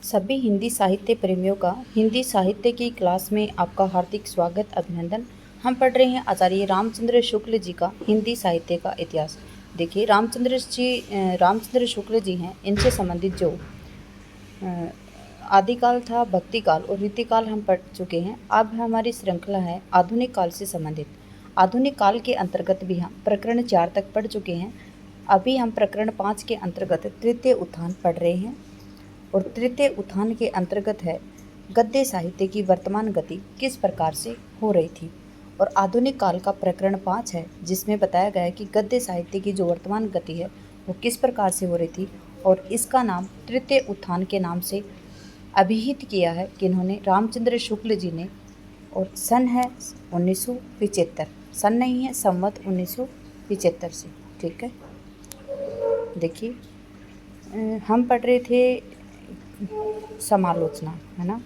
सभी हिंदी साहित्य प्रेमियों का हिंदी साहित्य की क्लास में आपका हार्दिक स्वागत अभिनंदन। हम पढ़ रहे हैं आचार्य रामचंद्र शुक्ल जी का हिंदी साहित्य का इतिहास। देखिए रामचंद्र शुक्ल जी हैं, इनसे संबंधित जो आदिकाल था, भक्तिकाल और रीतिकाल हम पढ़ चुके हैं। अब हमारी श्रृंखला है आधुनिक काल से संबंधित। आधुनिक काल के अंतर्गत भी हम प्रकरण 4 तक पढ़ चुके हैं। अभी हम प्रकरण 5 के अंतर्गत तृतीय उत्थान पढ़ रहे हैं और तृतीय उत्थान के अंतर्गत है गद्य साहित्य की वर्तमान गति किस प्रकार से हो रही थी। और आधुनिक काल का प्रकरण 5 है, जिसमें बताया गया है कि गद्य साहित्य की जो वर्तमान गति है वो किस प्रकार से हो रही थी। और इसका नाम तृतीय उत्थान के नाम से अभिहित किया है किन्होंने, रामचंद्र शुक्ल जी ने। और सन है 1975, सन नहीं है, संवत 1975 से। ठीक है, देखिए हम पढ़ रहे थे समालोचना, है ना।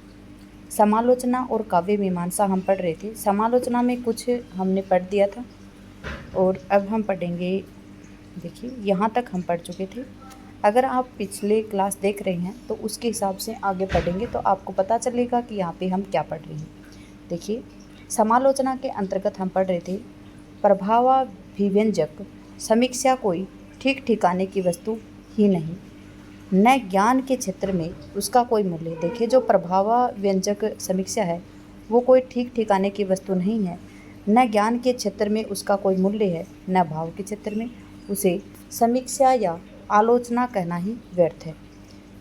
समालोचना और काव्य मीमांसा हम पढ़ रहे थे। समालोचना में कुछ हमने पढ़ दिया था और अब हम पढ़ेंगे। देखिए यहाँ तक हम पढ़ चुके थे। अगर आप पिछले क्लास देख रहे हैं तो उसके हिसाब से आगे पढ़ेंगे तो आपको पता चलेगा कि यहाँ पे हम क्या पढ़ रहे हैं। देखिए समालोचना के अंतर्गत हम पढ़ रहे थे प्रभावाभिव्यंजक समीक्षा कोई ठीक ठिकाने की वस्तु ही नहीं, न ज्ञान के क्षेत्र में उसका कोई मूल्य। देखिए जो प्रभावाव्यंजक समीक्षा है वो कोई ठीक ठिकाने की वस्तु नहीं है, न ज्ञान के क्षेत्र में उसका कोई मूल्य है, न भाव के क्षेत्र में। उसे समीक्षा या आलोचना कहना ही व्यर्थ है।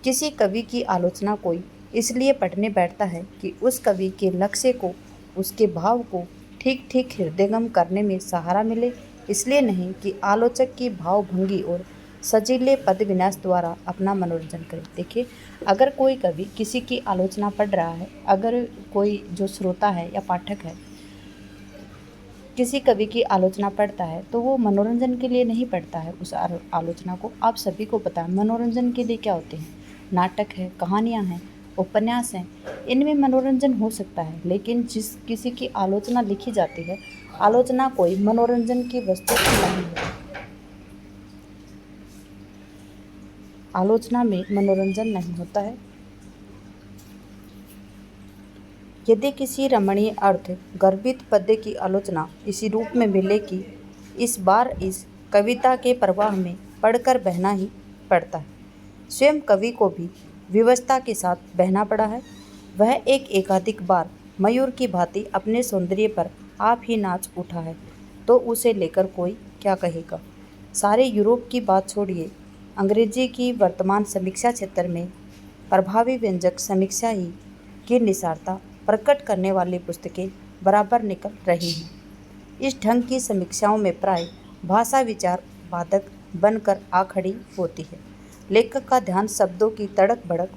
किसी कवि की आलोचना कोई इसलिए पढ़ने बैठता है कि उस कवि के लक्ष्य को, उसके भाव को ठीक ठीक हृदयंगम करने में सहारा मिले, इसलिए नहीं कि आलोचक की भावभंगी और सजीले पद विन्यास द्वारा अपना मनोरंजन करे। देखिए अगर कोई कवि किसी की आलोचना पढ़ रहा है, अगर कोई जो श्रोता है या पाठक है किसी कवि की आलोचना पढ़ता है तो वो मनोरंजन के लिए नहीं पढ़ता है उस आलोचना को। आप सभी को पता है मनोरंजन के लिए क्या होते हैं, नाटक है, कहानियाँ हैं, उपन्यास हैं, इनमें मनोरंजन हो सकता है। लेकिन जिस किसी की आलोचना लिखी जाती है, आलोचना कोई मनोरंजन की वस्तु नहीं है। आलोचना में मनोरंजन नहीं होता है। यदि किसी रमणीय अर्थ गर्भित पद्य की आलोचना इसी रूप में मिले कि इस बार इस कविता के प्रवाह में पढ़कर बहना ही पड़ता है, स्वयं कवि को भी विवशता के साथ बहना पड़ा है, वह एक एकाधिक बार मयूर की भांति अपने सौंदर्य पर आप ही नाच उठा है, तो उसे लेकर कोई क्या कहेगा। सारे यूरोप की बात छोड़िए, अंग्रेजी की वर्तमान समीक्षा क्षेत्र में प्रभावी व्यंजक समीक्षा ही की निसारता प्रकट करने वाली पुस्तकें बराबर निकल रही हैं। इस ढंग की समीक्षाओं में प्राय भाषा विचार बाधक बनकर आ खड़ी होती है। लेखक का ध्यान शब्दों की तड़क भड़क,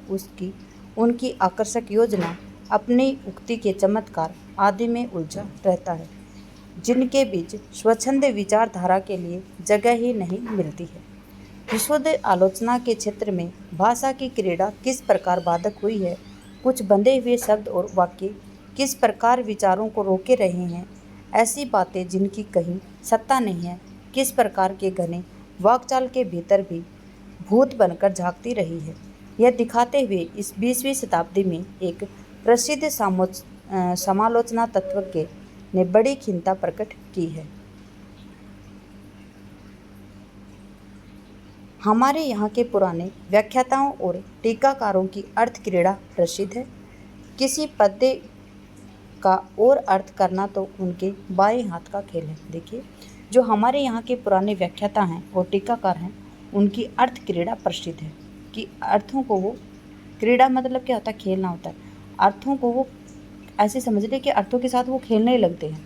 उनकी आकर्षक योजना, अपनी उक्ति के चमत्कार आदि में उलझा रहता है, जिनके बीच स्वच्छंद विचारधारा के लिए जगह ही नहीं मिलती है। विशुद्ध आलोचना के क्षेत्र में भाषा की क्रीड़ा किस प्रकार बाधक हुई है, कुछ बंधे हुए शब्द और वाक्य किस प्रकार विचारों को रोके रहे हैं, ऐसी बातें जिनकी कहीं सत्ता नहीं है, किस प्रकार के घने वाकचाल के भीतर भी भूत बनकर झांकती रही है, यह दिखाते हुए इस 20वीं शताब्दी में एक प्रसिद्ध समालोचना तत्वज्ञ ने बड़ी खिन्नता प्रकट की है। हमारे यहाँ के पुराने व्याख्याताओं और टीकाकारों की अर्थ क्रीड़ा प्रसिद्ध है। किसी पद्य का और अर्थ करना तो उनके बाएं हाथ का खेल है। देखिए जो हमारे यहाँ के पुराने व्याख्याता हैं और टीकाकार हैं, उनकी अर्थ क्रीड़ा प्रसिद्ध है कि अर्थों को वो, क्रीड़ा मतलब क्या होता है, खेलना होता है। अर्थों को वो ऐसे समझ ले कि अर्थों के साथ वो खेलने लगते हैं।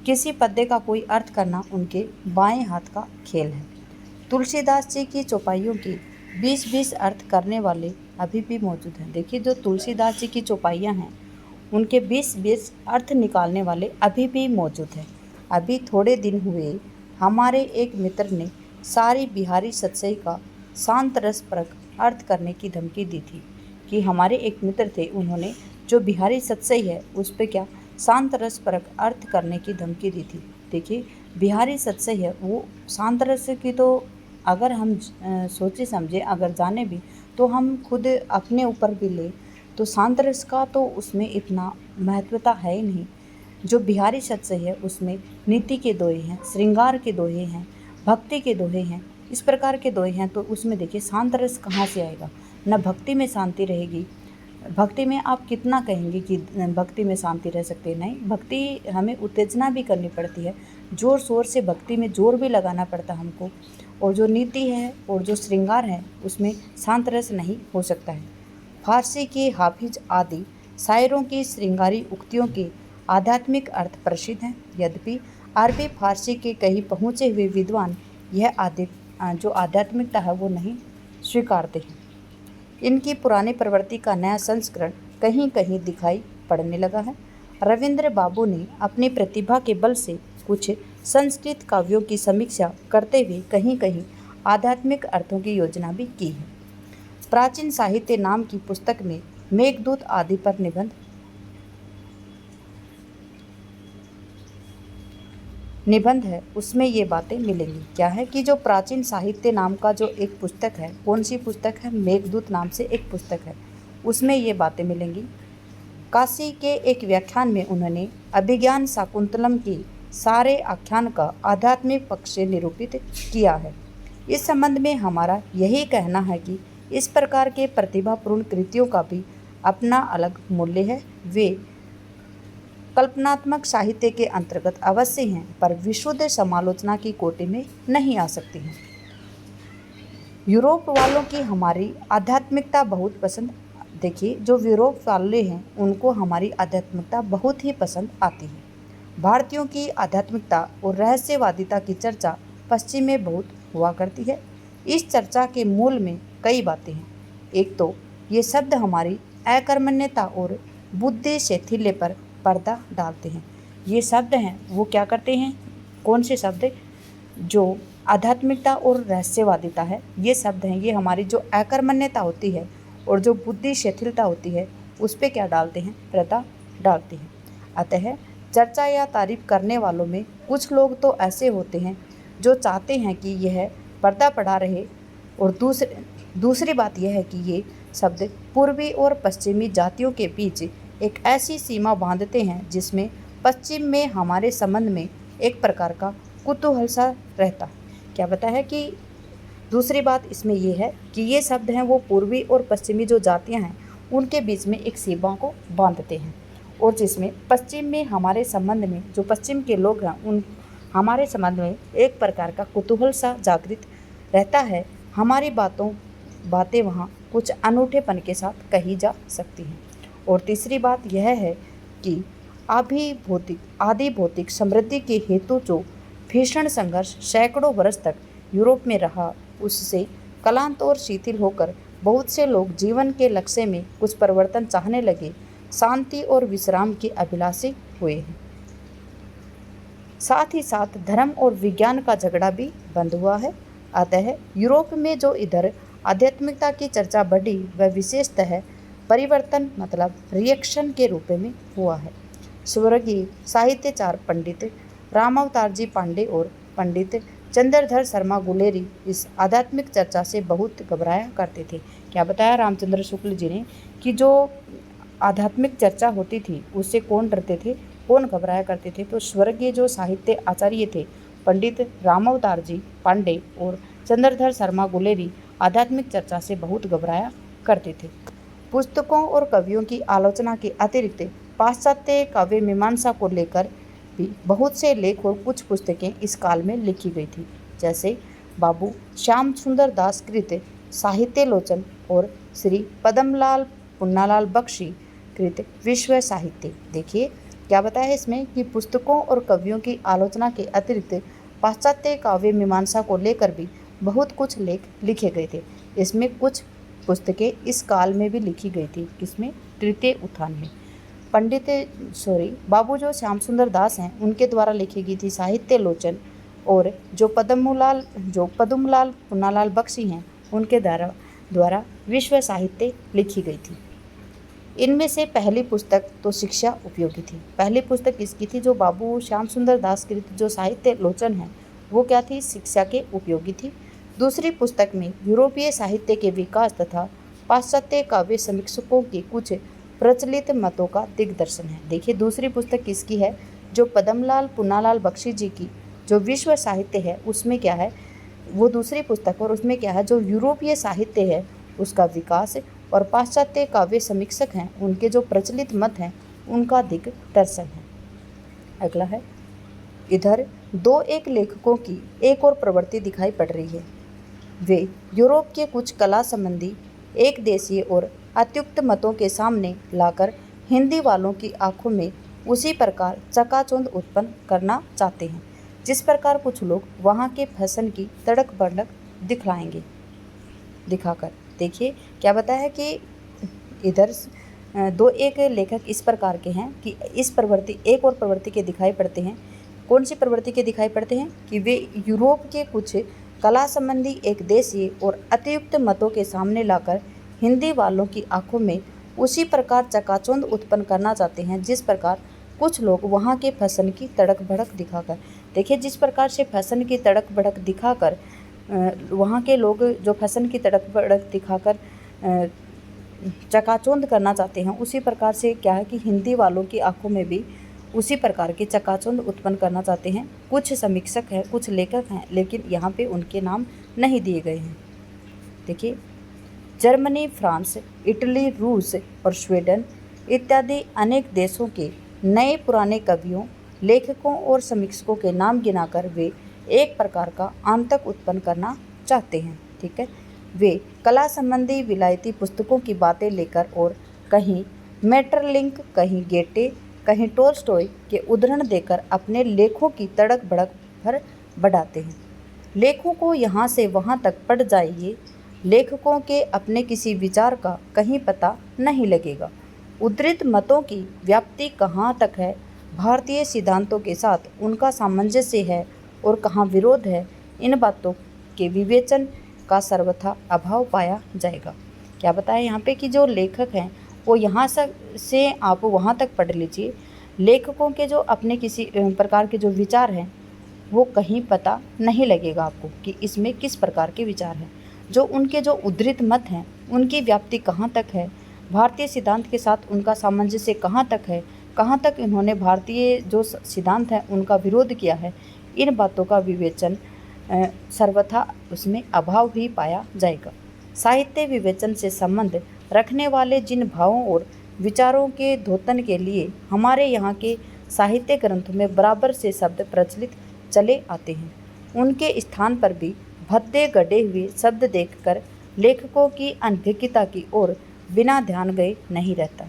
किसी पद्य का कोई अर्थ करना उनके बाएं हाथ का खेल है। तुलसीदास जी की चौपाइयों की 20-20 अर्थ करने वाले अभी भी मौजूद हैं। देखिए जो तुलसीदास जी की चौपाइयाँ हैं उनके 20-20 अर्थ निकालने वाले अभी भी मौजूद हैं। अभी थोड़े दिन हुए हमारे एक मित्र ने सारी बिहारी सतसई का शांत रस परक अर्थ करने की धमकी दी थी कि हमारे एक मित्र थे, उन्होंने जो बिहारी सतसई है उस पर क्या शांत रस परक अर्थ करने की धमकी दी थी। देखिए बिहारी सतसई है वो शांत रस की तो अगर हम सोचे समझे अगर जाने भी तो हम खुद अपने ऊपर भी ले तो शांत रस का तो उसमें इतना महत्वता है ही नहीं। जो बिहारी सत्य है उसमें नीति के दोहे हैं, श्रृंगार के दोहे हैं, भक्ति के दोहे हैं, इस प्रकार के दोहे हैं। तो उसमें देखिए शांत रस कहाँ से आएगा? न भक्ति में शांति रहेगी। भक्ति में आप कितना कहेंगे कि भक्ति में शांति रह सकती है? नहीं, भक्ति हमें उत्तेजना भी करनी पड़ती है, ज़ोर शोर से भक्ति में जोर भी लगाना पड़ता है हमको। और जो नीति है और जो श्रृंगार है उसमें शांत रस नहीं हो सकता है। फारसी के हाफिज आदि शायरों की श्रृंगारी उक्तियों के आध्यात्मिक अर्थ प्रसिद्ध हैं। यद्यपि अरबी फारसी के कई पहुँचे हुए विद्वान यह जो आध्यात्मिकता है वो नहीं स्वीकारते हैं। इनकी पुरानी प्रवृत्ति का नया संस्करण कहीं कहीं दिखाई पड़ने लगा है। रविंद्र बाबू ने अपनी प्रतिभा के बल से कुछ संस्कृत काव्यों की समीक्षा करते हुए कहीं कहीं आध्यात्मिक अर्थों की योजना भी की है। प्राचीन साहित्य नाम की पुस्तक में मेघदूत आदि पर निबंध है, उसमें ये बातें मिलेंगी। क्या है कि जो प्राचीन साहित्य नाम का जो एक पुस्तक है, कौन सी पुस्तक है? मेघदूत नाम से एक पुस्तक है, उसमें ये बातें मिलेंगी। काशी के एक व्याख्यान में उन्होंने अभिज्ञान शाकुंतलम की सारे आख्यान का आध्यात्मिक पक्ष से निरूपित किया है। इस संबंध में हमारा यही कहना है कि इस प्रकार के प्रतिभापूर्ण कृतियों का भी अपना अलग मूल्य है। वे कल्पनात्मक साहित्य के अंतर्गत अवश्य हैं, पर विशुद्ध समालोचना की कोटि में नहीं आ सकती हैं। यूरोप वालों की हमारी आध्यात्मिकता बहुत पसंद, देखिए जो यूरोप वाले हैं उनको हमारी आध्यात्मिकता बहुत ही पसंद आती है। भारतीयों की आध्यात्मिकता और रहस्यवादिता की चर्चा पश्चिम में बहुत हुआ करती है। इस चर्चा के मूल में कई बातें हैं। एक तो ये शब्द हमारी अकर्मण्यता और बुद्धि शैथिल्य पर पर्दा डालते हैं। ये शब्द हैं वो क्या करते हैं? कौन से शब्द? जो आध्यात्मिकता और रहस्यवादिता है, ये शब्द हैं, ये हमारी जो अकर्मण्यता होती है और जो बुद्धि शिथिलता होती है उस पर क्या डालते हैं? पर्दा डालते हैं। अतः चर्चा या तारीफ करने वालों में कुछ लोग तो ऐसे होते हैं जो चाहते हैं कि यह पर्दा पड़ा रहे, और दूसरी बात यह है कि ये शब्द पूर्वी और पश्चिमी जातियों के बीच एक ऐसी सीमा बांधते हैं जिसमें पश्चिम में हमारे संबंध में एक प्रकार का कुतूहल सा रहता है। क्या पता है कि दूसरी बात इसमें यह है कि ये शब्द हैं वो पूर्वी और पश्चिमी जो जातियां हैं उनके बीच में एक सीमा को बांधते हैं, और जिसमें पश्चिम में हमारे संबंध में जो पश्चिम के लोग हैं उन हमारे संबंध में एक प्रकार का कुतूहल सा जागृत रहता है। हमारी बातें वहाँ कुछ अनूठेपन के साथ कही जा सकती हैं। और तीसरी बात यह है कि आदि भौतिक समृद्धि के हेतु जो भीषण संघर्ष सैकड़ों वर्ष तक यूरोप में रहा, उससे क्लांत और शिथिल होकर बहुत से लोग जीवन के लक्ष्य में कुछ परिवर्तन चाहने लगे, शांति और विश्राम के अभिलाषी हुए हैं। साथ ही साथ धर्म और विज्ञान का झगड़ा भी बंद हुआ है। अतः यूरोप में जो इधर आध्यात्मिकता की चर्चा बढ़ी वह विशेषतः परिवर्तन मतलब रिएक्शन के रूप में हुआ है। स्वर्गीय साहित्यकार पंडित रामावतार जी पांडे और पंडित चंद्रधर शर्मा गुलेरी इस आध्यात्मिक चर्चा से बहुत घबराया करते थे। क्या बताया रामचंद्र शुक्ल जी ने कि जो आध्यात्मिक चर्चा होती थी उससे कौन डरते थे, कौन घबराया करते थे? तो स्वर्गीय जो साहित्य आचार्य थे पंडित रामावतार जी पांडे और चंद्रधर शर्मा गुलेरी आध्यात्मिक चर्चा से बहुत घबराया करते थे। पुस्तकों और कवियों की आलोचना के अतिरिक्त पाश्चात्य काव्य मीमांसा को लेकर भी बहुत से लेख और कुछ पुस्तकें इस काल में लिखी गई थी, जैसे बाबू श्याम सुंदर दास कृत साहित्य लोचन और श्री पद्मलाल पुन्नालाल बख्शी कृत विश्व साहित्य। देखिए क्या बताया इसमें कि पुस्तकों और कवियों की आलोचना के अतिरिक्त पाश्चात्य काव्य मीमांसा को लेकर भी बहुत कुछ लेख लिखे गए थे। इसमें कुछ पुस्तकें इस काल में भी लिखी गई थी, किसमें? तृतीय उत्थान में। बाबू जो श्याम सुंदर दास हैं उनके द्वारा लिखी गई थी साहित्य लोचन, और जो पद्मलाल पुन्नालाल बख्शी हैं उनके द्वारा विश्व साहित्य लिखी गई थी। इनमें से पहली पुस्तक तो शिक्षा उपयोगी थी। पहली पुस्तक इसकी थी जो बाबू श्याम सुंदर दास कृत जो साहित्य लोचन है वो क्या थी? शिक्षा के उपयोगी थी। दूसरी पुस्तक में यूरोपीय साहित्य के विकास तथा पाश्चात्य काव्य समीक्षकों के कुछ प्रचलित मतों का दिग्दर्शन है। देखिए दूसरी पुस्तक किसकी है, जो पद्मलाल पुन्नालाल बख्शी जी की जो विश्व साहित्य है उसमें क्या है, वो दूसरी पुस्तक और उसमें क्या है, जो यूरोपीय साहित्य है उसका विकास और पाश्चात्य काव्य समीक्षक हैं उनके जो प्रचलित मत हैं उनका दिग्दर्शन है। अगला है, इधर दो एक लेखकों की एक और प्रवृत्ति दिखाई पड़ रही है। वे यूरोप के कुछ कला संबंधी एक देशीय और अत्युक्त मतों के सामने लाकर हिंदी वालों की आंखों में उसी प्रकार चकाचौंध उत्पन्न करना चाहते हैं जिस प्रकार कुछ लोग वहाँ के फैशन की तड़क भड़क दिखाकर। देखिए क्या बताया है कि इधर दो एक लेखक इस प्रकार के हैं कि इस प्रवृत्ति एक और प्रवृत्ति के दिखाई पड़ते हैं। कौन सी प्रवृत्ति के दिखाई पड़ते हैं कि वे यूरोप के कुछ कला संबंधी एक देशीय और अतियुक्त मतों के सामने लाकर हिंदी वालों की आंखों में उसी प्रकार चकाचौंध उत्पन्न करना चाहते हैं जिस प्रकार कुछ लोग वहाँ के फैशन की तड़क भड़क दिखाकर। देखिए जिस प्रकार से फैशन की तड़क भड़क दिखाकर वहाँ के लोग जो फैशन की तड़क भड़क दिखाकर चकाचौंध करना चाहते हैं उसी प्रकार से क्या है कि हिंदी वालों की आंखों में भी उसी प्रकार की चकाचौंध उत्पन्न करना चाहते हैं कुछ समीक्षक हैं, कुछ लेखक हैं, लेकिन यहाँ पे उनके नाम नहीं दिए गए हैं। देखिए जर्मनी, फ्रांस, इटली, रूस और स्वीडन इत्यादि अनेक देशों के नए पुराने कवियों, लेखकों और समीक्षकों के नाम गिनाकर वे एक प्रकार का आतंक उत्पन्न करना चाहते हैं। ठीक है, वे कला संबंधी विलायती पुस्तकों की बातें लेकर और कहीं मेटरलिंक, कहीं गेटे, कहीं टोल्स्टॉय के उदाहरण देकर अपने लेखों की तड़क भड़क भर बढ़ाते हैं। लेखों को यहाँ से वहाँ तक पढ़ जाइए, लेखकों के अपने किसी विचार का कहीं पता नहीं लगेगा। उद्धृत मतों की व्याप्ति कहाँ तक है, भारतीय सिद्धांतों के साथ उनका सामंजस्य है और कहाँ विरोध है, इन बातों के विवेचन का सर्वथा अभाव पाया जाएगा। क्या बताया यहाँ पे कि जो लेखक हैं वो यहाँ से आप वहाँ तक पढ़ लीजिए, लेखकों के जो अपने किसी प्रकार के जो विचार हैं वो कहीं पता नहीं लगेगा आपको कि इसमें किस प्रकार के विचार हैं। जो उनके जो उद्धृत मत हैं उनकी व्याप्ति कहाँ तक है, भारतीय सिद्धांत के साथ उनका सामंजस्य कहाँ तक है, कहाँ तक इन्होंने भारतीय जो सिद्धांत हैं उनका विरोध किया है, इन बातों का विवेचन सर्वथा उसमें अभाव ही पाया जाएगा। साहित्य विवेचन से संबंध रखने वाले जिन भावों और विचारों के द्योतन के लिए हमारे यहाँ के साहित्य ग्रंथों में बराबर से शब्द प्रचलित चले आते हैं, उनके स्थान पर भी भद्दे गढ़े हुए शब्द देखकर लेखकों की अनभिज्ञता की ओर बिना ध्यान गए नहीं रहता।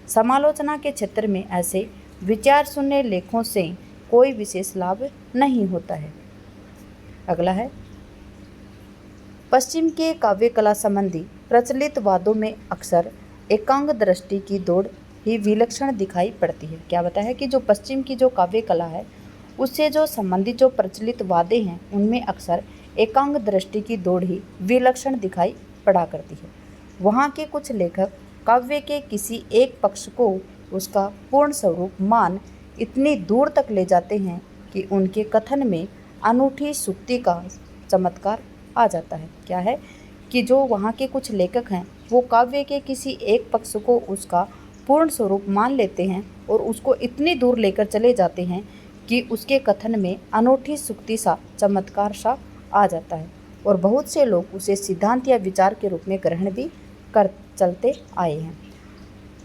समालोचना के क्षेत्र में ऐसे विचार शून्य लेखों से कोई विशेष लाभ नहीं होता है। अगला है, पश्चिम के काव्य कला संबंधी प्रचलित वादों में अक्सर एकांग दृष्टि की दौड़ ही विलक्षण दिखाई पड़ती है। क्या बताया है कि जो पश्चिम की जो काव्य कला है उससे जो संबंधित जो प्रचलित वादे हैं उनमें अक्सर एकांग दृष्टि की दौड़ ही विलक्षण दिखाई पड़ा करती है। वहाँ के कुछ लेखक काव्य के किसी एक पक्ष को उसका पूर्ण स्वरूप मान इतनी दूर तक ले जाते हैं कि उनके कथन में अनूठी सुक्ति का चमत्कार आ जाता है। क्या है कि जो वहाँ के कुछ लेखक हैं वो काव्य के किसी एक पक्ष को उसका पूर्ण स्वरूप मान लेते हैं और उसको इतनी दूर लेकर चले जाते हैं कि उसके कथन में अनूठी सुक्ति सा चमत्कार सा आ जाता है और बहुत से लोग उसे सिद्धांत या विचार के रूप में ग्रहण भी कर चलते आए हैं।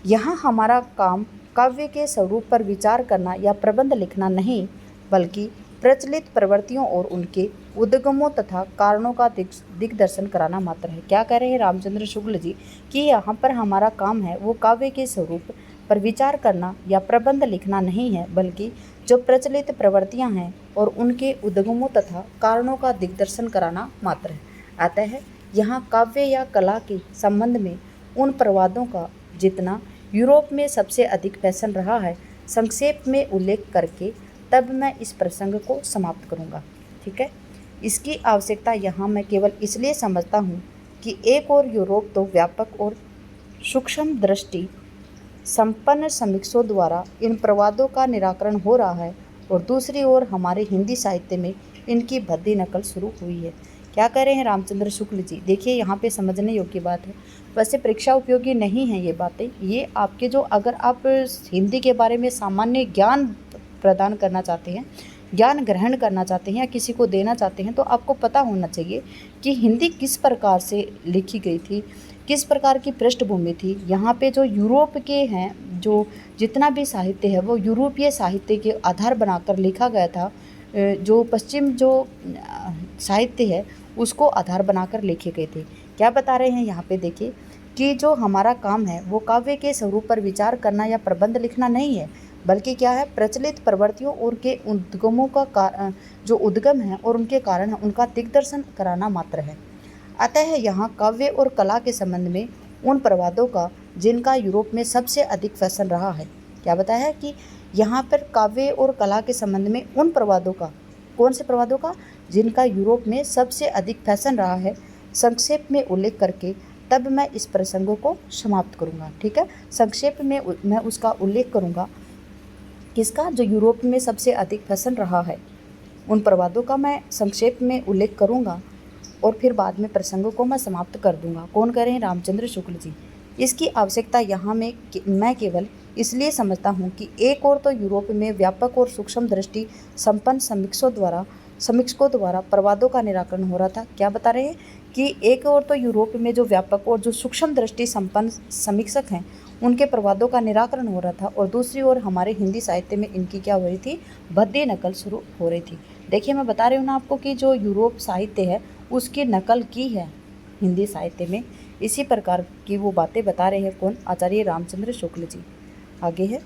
यहाँ हमारा काम काव्य के स्वरूप पर विचार करना या प्रबंध लिखना नहीं, बल्कि प्रचलित प्रवृत्तियों और उनके उद्गमों तथा कारणों का दिग्दर्शन कराना मात्र है। क्या कह रहे हैं रामचंद्र शुक्ल जी कि यहाँ पर हमारा काम है वो काव्य के स्वरूप पर विचार करना या प्रबंध लिखना नहीं है, बल्कि जो प्रचलित प्रवृत्तियाँ हैं और उनके उद्गमों तथा कारणों का दिग्दर्शन कराना मात्र है। अतः यहाँ काव्य या कला के संबंध में उन प्रवादों का जितना यूरोप में सबसे अधिक फैशन रहा है, संक्षेप में उल्लेख करके तब मैं इस प्रसंग को समाप्त करूँगा। ठीक है, इसकी आवश्यकता यहाँ मैं केवल इसलिए समझता हूँ कि एक और यूरोप तो व्यापक और सूक्ष्म दृष्टि संपन्न समीक्षकों द्वारा इन प्रवादों का निराकरण हो रहा है और दूसरी ओर हमारे हिंदी साहित्य में इनकी भद्दी नकल शुरू हुई है। क्या कह रहे हैं रामचंद्र शुक्ल जी, देखिए यहाँ पे समझने योग्य बात है। वैसे परीक्षा उपयोगी नहीं है ये बातें, ये आपके जो अगर आप हिंदी के बारे में सामान्य ज्ञान प्रदान करना चाहते हैं, ज्ञान ग्रहण करना चाहते हैं या किसी को देना चाहते हैं, तो आपको पता होना चाहिए कि हिंदी किस प्रकार से लिखी गई थी, किस प्रकार की पृष्ठभूमि थी। यहाँ पे जो यूरोप के हैं, जो जितना भी साहित्य है वो यूरोपीय साहित्य के आधार बनाकर लिखा गया था। जो पश्चिम जो साहित्य है उसको आधार बनाकर लिखे गए थे। क्या बता रहे हैं यहाँ पे देखिए कि जो हमारा काम है वो काव्य के स्वरूप पर विचार करना या प्रबंध लिखना नहीं है, बल्कि क्या है, प्रचलित प्रवृत्तियों और के उद्गमों का जो उद्गम है और उनके कारण है उनका दिग्दर्शन कराना मात्र है। अतः यहाँ काव्य और कला के संबंध में उन प्रवादों का जिनका यूरोप में सबसे अधिक फैशन रहा है। क्या बताया है कि यहाँ पर काव्य और कला के संबंध में उन प्रवादों का, कौन से प्रवादों का, जिनका यूरोप में सबसे अधिक फैशन रहा है, संक्षेप में उल्लेख करके तब मैं इस प्रसंगों को समाप्त करूँगा। ठीक है, संक्षेप में मैं उसका उल्लेख करूँगा, किसका, जो यूरोप में सबसे अधिक फैशन रहा है, उन प्रवादों का मैं संक्षेप में उल्लेख करूँगा और फिर बाद में प्रसंगों को मैं समाप्त कर दूँगा। कौन कह रहे हैं? रामचंद्र शुक्ल जी। इसकी आवश्यकता यहाँ में मैं केवल इसलिए समझता हूँ कि एक और तो यूरोप में व्यापक और सूक्ष्म दृष्टि संपन्न समीक्षकों द्वारा प्रवादों का निराकरण हो रहा था। क्या बता रहे हैं कि एक और तो यूरोप में जो व्यापक और जो सूक्ष्म दृष्टि संपन्न समीक्षक हैं उनके प्रवादों का निराकरण हो रहा था, और दूसरी ओर हमारे हिंदी साहित्य में इनकी क्या हो रही थी, भद्दी नकल शुरू हो रही थी। देखिए मैं बता रही हूँ ना आपको कि जो यूरोप साहित्य है उसकी नकल की है हिंदी साहित्य में। इसी प्रकार की वो बातें बता रहे हैं कौन? आचार्य रामचंद्र शुक्ल जी। आगे है,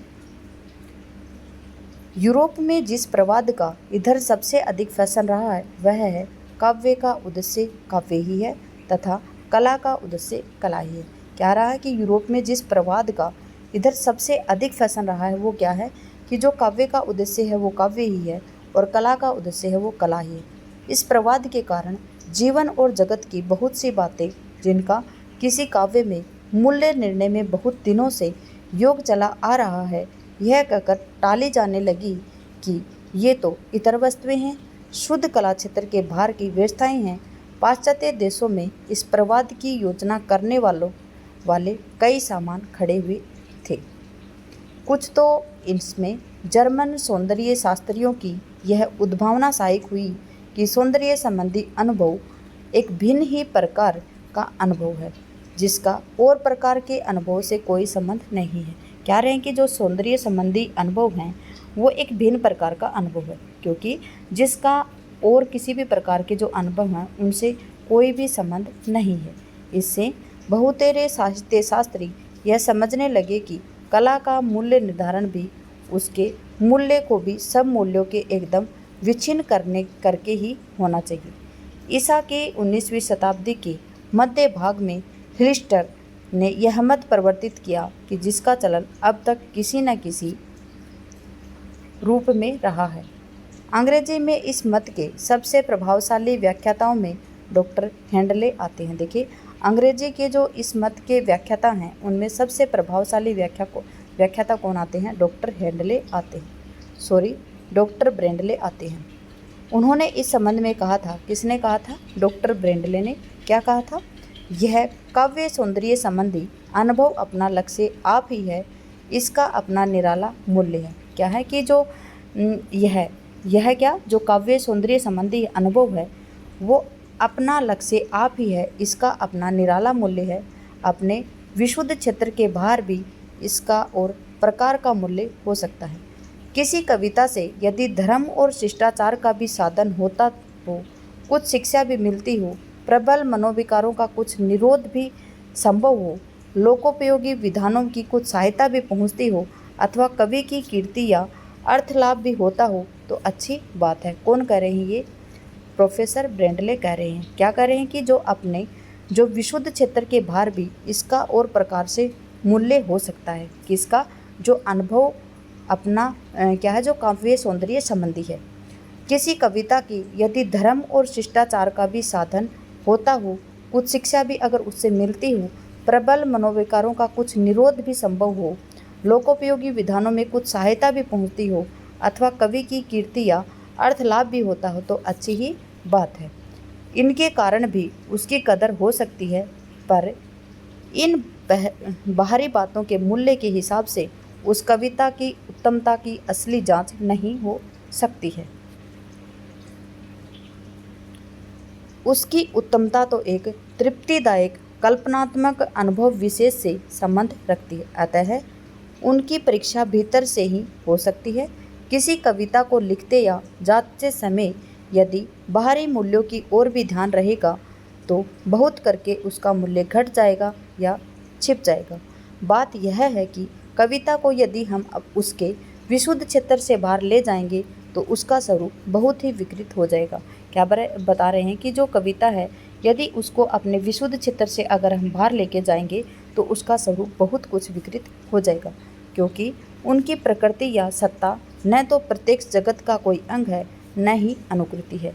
यूरोप में जिस प्रवाद का इधर सबसे अधिक फैशन रहा है वह है काव्य का उद्देश्य काव्य ही है तथा कला का उद्देश्य कला ही है। क्या रहा है कि यूरोप में जिस प्रवाद का इधर सबसे अधिक फैशन रहा है वो क्या है कि जो काव्य का उद्देश्य है वो काव्य ही है और कला का उद्देश्य है वो कला ही है। इस प्रवाद के कारण जीवन और जगत की बहुत सी बातें जिनका किसी काव्य में मूल्य निर्णय में बहुत दिनों से योग चला आ रहा है, यह कहकर टाली जाने लगी कि ये तो इतर वस्तुएं हैं, शुद्ध कला क्षेत्र के बाहर की व्यवस्थाएं हैं। पाश्चात्य देशों में इस प्रवाद की योजना करने वाले कई सामान खड़े हुए थे। कुछ तो इसमें जर्मन सौंदर्य शास्त्रियों की यह उद्भावना सहायक हुई कि सौंदर्य संबंधी अनुभव एक भिन्न ही प्रकार का अनुभव है जिसका और प्रकार के अनुभव से कोई संबंध नहीं है। क्या रहे हैं कि जो सौंदर्य संबंधी अनुभव हैं वो एक भिन्न प्रकार का अनुभव है, क्योंकि जिसका और किसी भी प्रकार के जो अनुभव हैं उनसे कोई भी संबंध नहीं है। इससे बहुतेरे साहित्य शास्त्री यह समझने लगे कि कला का मूल्य निर्धारण भी उसके मूल्य को भी सब मूल्यों के एकदम विच्छिन्न करके ही होना चाहिए। ईसा के 19वीं शताब्दी के मध्य भाग में हिलिस्टर ने यह मत परिवर्तित किया कि जिसका चलन अब तक किसी न किसी रूप में रहा है। अंग्रेजी में इस मत के सबसे प्रभावशाली व्याख्याताओं में डॉक्टर हेंडले आते हैं। देखिए अंग्रेजी के जो इस मत के व्याख्याता हैं उनमें सबसे प्रभावशाली व्याख्याता कौन आते हैं? डॉक्टर हेंडले आते हैं, डॉक्टर ब्रेंडले आते हैं। उन्होंने इस संबंध में कहा था, किसने कहा था? डॉक्टर ब्रेंडले ने। क्या कहा था? यह काव्य सौंदर्य संबंधी अनुभव अपना लक्ष्य आप ही है, इसका अपना निराला मूल्य है। क्या है कि जो यह क्या, जो काव्य सौंदर्य संबंधी अनुभव है वो अपना लक्ष्य आप ही है, इसका अपना निराला मूल्य है। अपने विशुद्ध क्षेत्र के बाहर भी इसका और प्रकार का मूल्य हो सकता है। किसी कविता से यदि धर्म और शिष्टाचार का भी साधन होता हो, कुछ शिक्षा भी मिलती हो, प्रबल मनोविकारों का कुछ निरोध भी संभव हो, लोकोपयोगी विधानों की कुछ सहायता भी पहुंचती हो, अथवा कवि की कीर्ति या अर्थ लाभ भी होता हो तो अच्छी बात है। कौन कह रहे हैं? ये प्रोफेसर ब्रेंडले कह रहे हैं। क्या कह रहे हैं कि जो विशुद्ध क्षेत्र के बाहर भी इसका और प्रकार से मूल्य हो सकता है, किसका? जो अनुभव अपना क्या है, जो काव्य सौंदर्य संबंधी है। किसी कविता की यदि धर्म और शिष्टाचार का भी साधन होता हो, कुछ शिक्षा भी अगर उससे मिलती हो, प्रबल मनोविकारों का कुछ निरोध भी संभव हो, लोकोपयोगी विधानों में कुछ सहायता भी पहुंचती हो, अथवा कवि की कीर्ति या अर्थ लाभ भी होता हो तो अच्छी ही बात है। इनके कारण भी उसकी कदर हो सकती है, पर इन बाहरी बातों के मूल्य के हिसाब से उस कविता की उत्तमता की असली जांच नहीं हो सकती है। उसकी उत्तमता तो एक तृप्तिदायक कल्पनात्मक अनुभव विशेष से संबंध रखती है, अतः उनकी परीक्षा भीतर से ही हो सकती है। किसी कविता को लिखते या जांचते समय यदि बाहरी मूल्यों की ओर भी ध्यान रहेगा तो बहुत करके उसका मूल्य घट जाएगा या छिप जाएगा। बात यह है कि कविता को यदि हम अब उसके विशुद्ध क्षेत्र से बाहर ले जाएंगे तो उसका स्वरूप बहुत ही विकृत हो जाएगा। क्या बता रहे हैं कि जो कविता है यदि उसको अपने विशुद्ध क्षेत्र से अगर हम बाहर लेके जाएंगे तो उसका स्वरूप बहुत कुछ विकृत हो जाएगा, क्योंकि उनकी प्रकृति या सत्ता न तो प्रत्यक्ष जगत का कोई अंग है न ही अनुकृति है।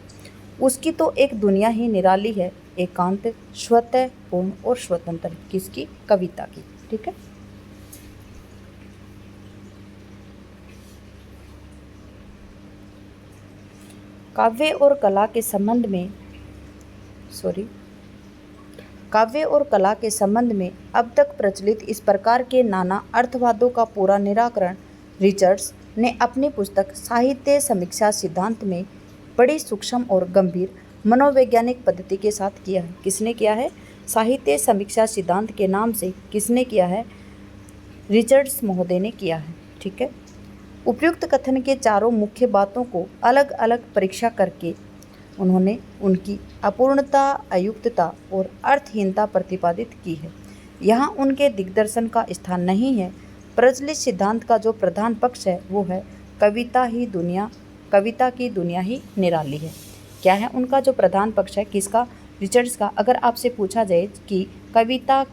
उसकी तो एक दुनिया ही निराली है, एकांत, स्वतः पूर्ण और स्वतंत्र। किसकी? कविता की। ठीक है। काव्य और कला के संबंध में अब तक प्रचलित इस प्रकार के नाना अर्थवादों का पूरा निराकरण रिचर्ड्स ने अपनी पुस्तक साहित्य समीक्षा सिद्धांत में बड़ी सूक्ष्म और गंभीर मनोवैज्ञानिक पद्धति के साथ किया है। किसने किया है? साहित्य समीक्षा सिद्धांत के नाम से किसने किया है? रिचर्ड्स महोदय ने किया है। ठीक है। उपयुक्त कथन के चारों मुख्य बातों को अलग अलग परीक्षा करके उन्होंने उनकी अपूर्णता, अयुक्तता और अर्थहीनता प्रतिपादित की है। यहाँ उनके दिग्दर्शन का स्थान नहीं है। प्रचलित सिद्धांत का जो प्रधान पक्ष है वो है कविता की दुनिया ही निराली है। क्या है उनका जो प्रधान पक्ष है? किसका? रिचर्ड्स का। अगर आपसे पूछा जाए कि कविता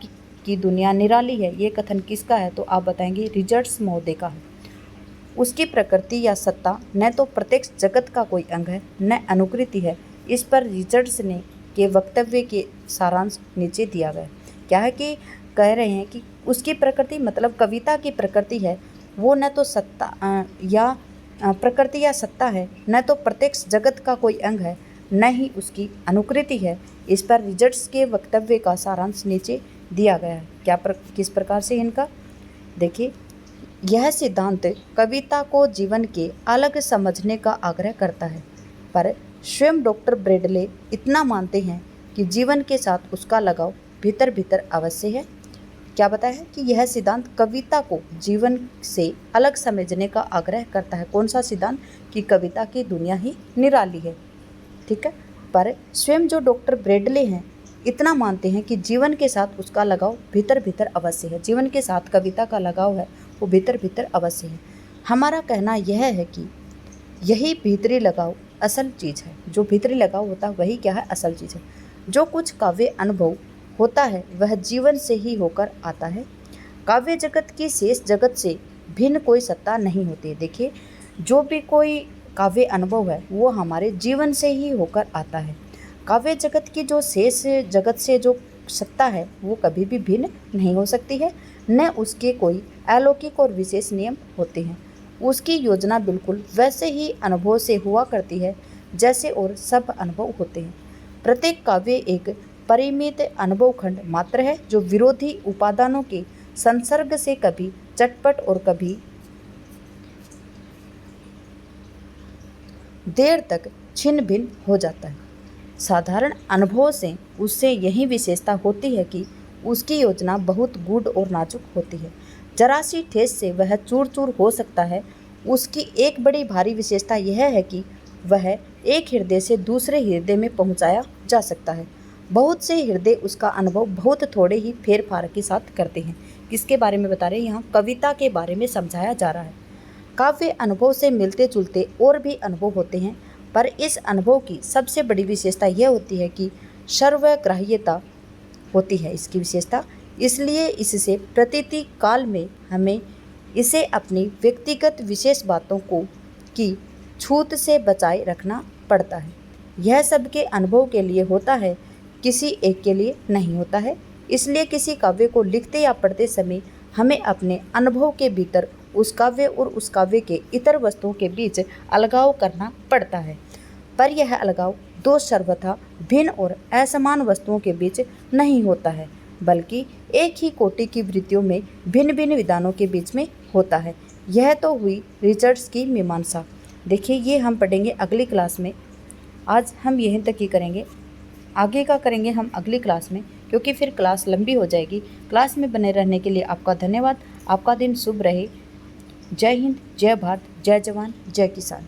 की दुनिया निराली है, ये कथन किसका है, तो आप बताएंगे रिचर्ड्स महोदय का है। उसकी प्रकृति या सत्ता न तो प्रत्यक्ष जगत का कोई अंग है न अनुकृति है। इस पर रिचर्ड्स ने के वक्तव्य के सारांश नीचे दिया गया। क्या है कि कह रहे हैं कि उसकी प्रकृति मतलब कविता की प्रकृति है वो न तो प्रकृति या सत्ता है, न तो प्रत्यक्ष जगत का कोई अंग है, न ही उसकी अनुकृति है। इस पर रिचर्ड्स के वक्तव्य का सारांश नीचे दिया गया है। किस प्रकार से इनका देखिए, यह सिद्धांत कविता को जीवन के अलग समझने का आग्रह करता है, पर स्वयं डॉक्टर ब्रेडले इतना मानते हैं कि जीवन के साथ उसका लगाव भीतर भीतर अवश्य है। क्या बताया है कि यह सिद्धांत कविता को जीवन से अलग समझने का आग्रह करता है। कौन सा सिद्धांत? कि कविता की दुनिया ही निराली है। ठीक है। पर स्वयं जो डॉक्टर ब्रेडले हैं इतना मानते हैं कि जीवन के साथ उसका लगाव भीतर भीतर अवश्य है। जीवन के साथ कविता का लगाव है वो भीतर भीतर अवश्य है। हमारा कहना यह है कि यही भीतरी लगाव असल चीज़ है। जो भीतरी लगाव होता है वही क्या है? असल चीज़ है। जो कुछ काव्य अनुभव होता है वह जीवन से ही होकर आता है। काव्य जगत की शेष जगत से भिन्न कोई सत्ता नहीं होती है। देखिए, जो भी कोई काव्य अनुभव है वो हमारे जीवन से ही होकर आता है। काव्य जगत की जो शेष जगत से जो सत्ता है वो कभी भी भिन्न नहीं हो सकती है, न उसके कोई अलौकिक और विशेष नियम होते हैं। उसकी योजना बिल्कुल वैसे ही अनुभव से हुआ करती है जैसे और सब अनुभव होते हैं। प्रत्येक काव्य एक परिमित अनुभव खंड मात्र है जो विरोधी उपादानों के संसर्ग से कभी चटपट और कभी देर तक छिन्न भिन्न हो जाता है। साधारण अनुभव से उससे यही विशेषता होती है कि उसकी योजना बहुत गूढ़ और नाजुक होती है। जरा सी ठेस से वह चूर चूर हो सकता है। उसकी एक बड़ी भारी विशेषता यह है कि वह एक हृदय से दूसरे हृदय में पहुंचाया जा सकता है। बहुत से हृदय उसका अनुभव बहुत थोड़े ही फेर फार के साथ करते हैं। किसके बारे में बता रहे हैं? यहाँ कविता के बारे में समझाया जा रहा है। काव्य अनुभव से मिलते जुलते और भी अनुभव होते हैं, पर इस अनुभव की सबसे बड़ी विशेषता यह होती है कि सर्वग्राह्यता होती है इसकी विशेषता। इसलिए इससे प्रतीति काल में हमें इसे अपनी व्यक्तिगत विशेष बातों की छूत से बचाए रखना पड़ता है। यह सबके अनुभव के लिए होता है, किसी एक के लिए नहीं होता है। इसलिए किसी काव्य को लिखते या पढ़ते समय हमें अपने अनुभव के भीतर उस काव्य और उस काव्य के इतर वस्तुओं के बीच अलगाव करना पड़ता है, पर यह अलगाव दो सर्वथा भिन्न और असमान वस्तुओं के बीच नहीं होता है, बल्कि एक ही कोटि की वृत्तियों में भिन्न भिन्न विधानों के बीच में होता है। यह तो हुई रिचर्ड्स की मीमांसा। देखिए ये हम पढ़ेंगे अगली क्लास में। आज हम यहीं तक ही करेंगे, आगे का करेंगे हम अगली क्लास में, क्योंकि फिर क्लास लंबी हो जाएगी। क्लास में बने रहने के लिए आपका धन्यवाद। आपका दिन शुभ रहे। जय हिंद, जय भारत, जय जवान, जय किसान।